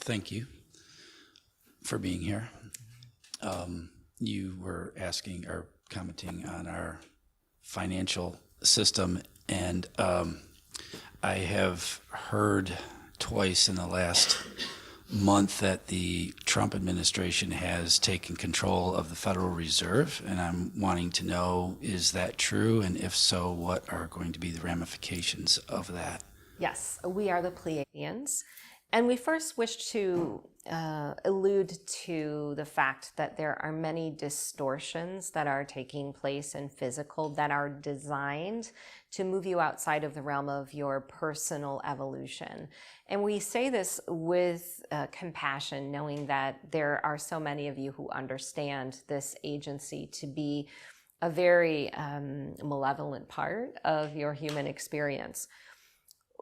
Thank you for being here. You were asking or commenting on our financial system, and I have heard twice in the last month that the Trump administration has taken control of the Federal Reserve, and I'm wanting to know, is that true? And if so, what are going to be the ramifications of that? Yes, we are the Pleiadians. And we first wish to allude to the fact that there are many distortions that are taking place in physical that are designed to move you outside of the realm of your personal evolution. And we say this with compassion, knowing that there are so many of you who understand this agency to be a very malevolent part of your human experience.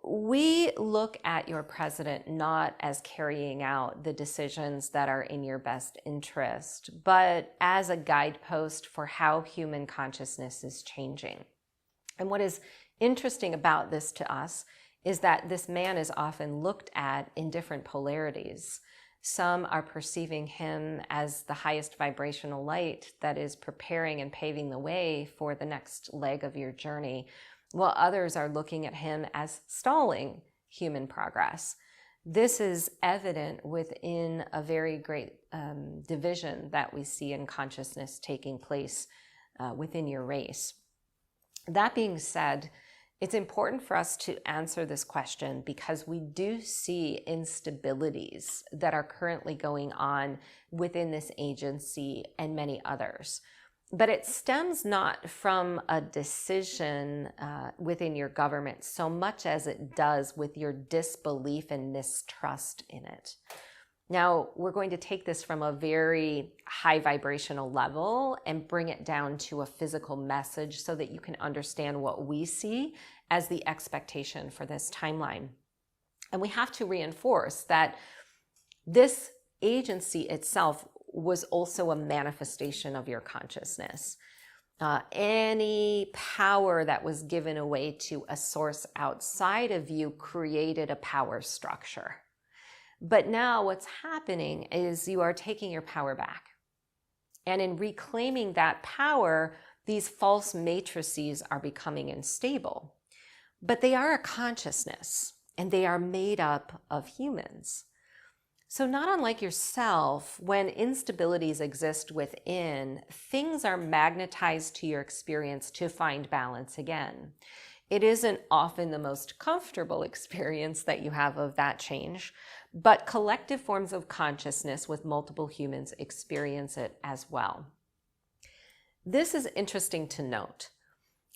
We look at your president not as carrying out the decisions that are in your best interest, but as a guidepost for how human consciousness is changing. And what is interesting about this to us is that this man is often looked at in different polarities. Some are perceiving him as the highest vibrational light that is preparing and paving the way for the next leg of your journey, while others are looking at him as stalling human progress. This is evident within a very great division that we see in consciousness taking place within your race. That being said, it's important for us to answer this question because we do see instabilities that are currently going on within this agency and many others. But it stems not from a decision within your government so much as it does with your disbelief and mistrust in it. Now, we're going to take this from a very high vibrational level and bring it down to a physical message so that you can understand what we see as the expectation for this timeline. And we have to reinforce that this agency itself was also a manifestation of your consciousness. Any power that was given away to a source outside of you created a power structure. But now what's happening is you are taking your power back. And in reclaiming that power, these false matrices are becoming unstable. But they are a consciousness, and they are made up of humans. So not unlike yourself, when instabilities exist within, things are magnetized to your experience to find balance again. It isn't often the most comfortable experience that you have of that change, but collective forms of consciousness with multiple humans experience it as well. This is interesting to note.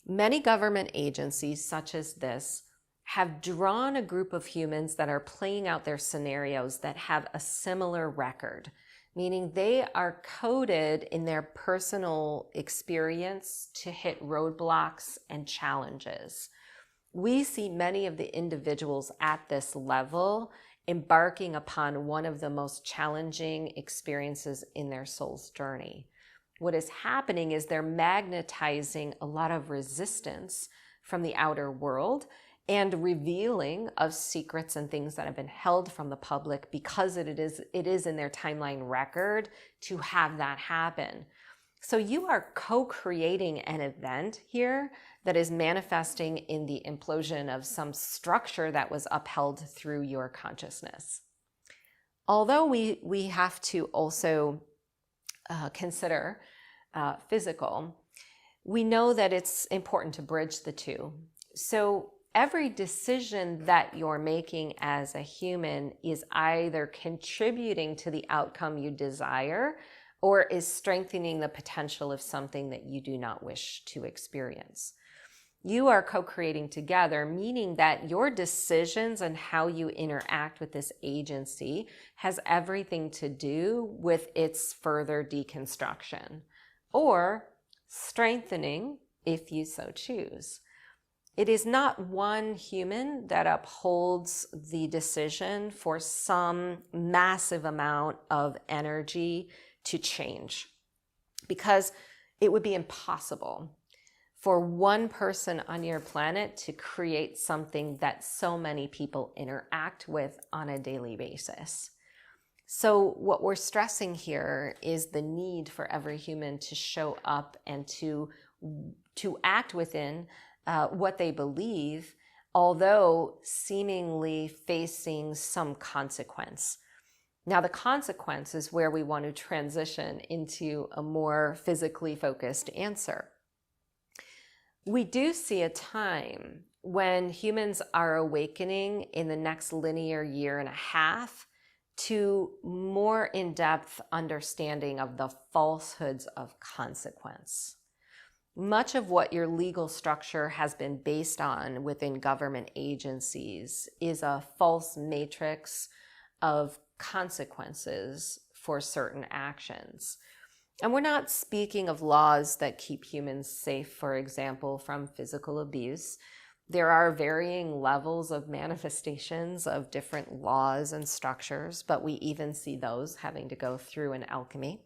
Many government agencies such as this have drawn a group of humans that are playing out their scenarios that have a similar record, meaning they are coded in their personal experience to hit roadblocks and challenges. We see many of the individuals at this level embarking upon one of the most challenging experiences in their soul's journey. What is happening is they're magnetizing a lot of resistance from the outer world and revealing of secrets and things that have been held from the public because it is in their timeline record to have that happen. So you are co-creating an event here that is manifesting in the implosion of some structure that was upheld through your consciousness. Although we have to also consider physical, we know that it's important to bridge the two. So every decision that you're making as a human is either contributing to the outcome you desire or is strengthening the potential of something that you do not wish to experience. You are co-creating together, meaning that your decisions and how you interact with this agency has everything to do with its further deconstruction or strengthening if you so choose. It is not one human that upholds the decision for some massive amount of energy to change, because it would be impossible for one person on your planet to create something that so many people interact with on a daily basis. So what we're stressing here is the need for every human to show up and to act within what they believe, although seemingly facing some consequence. Now, the consequence is where we want to transition into a more physically focused answer. We do see a time when humans are awakening in the next linear year and a half to more in-depth understanding of the falsehoods of consequence. Much of what your legal structure has been based on within government agencies is a false matrix of consequences for certain actions. And we're not speaking of laws that keep humans safe, for example, from physical abuse. There are varying levels of manifestations of different laws and structures, but we even see those having to go through an alchemy.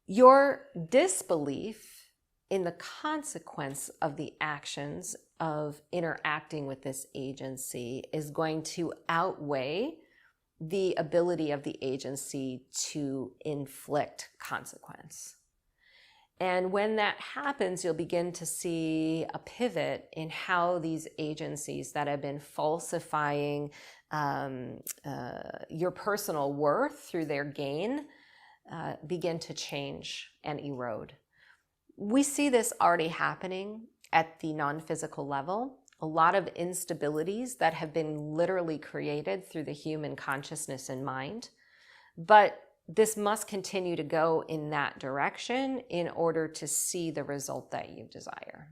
Your disbelief in the consequence of the actions of interacting with this agency is going to outweigh the ability of the agency to inflict consequence. And when that happens, you'll begin to see a pivot in how these agencies that have been falsifying your personal worth through their gain begin to change and erode. We see this already happening at the non-physical level. A lot of instabilities that have been literally created through the human consciousness and mind. But this must continue to go in that direction in order to see the result that you desire.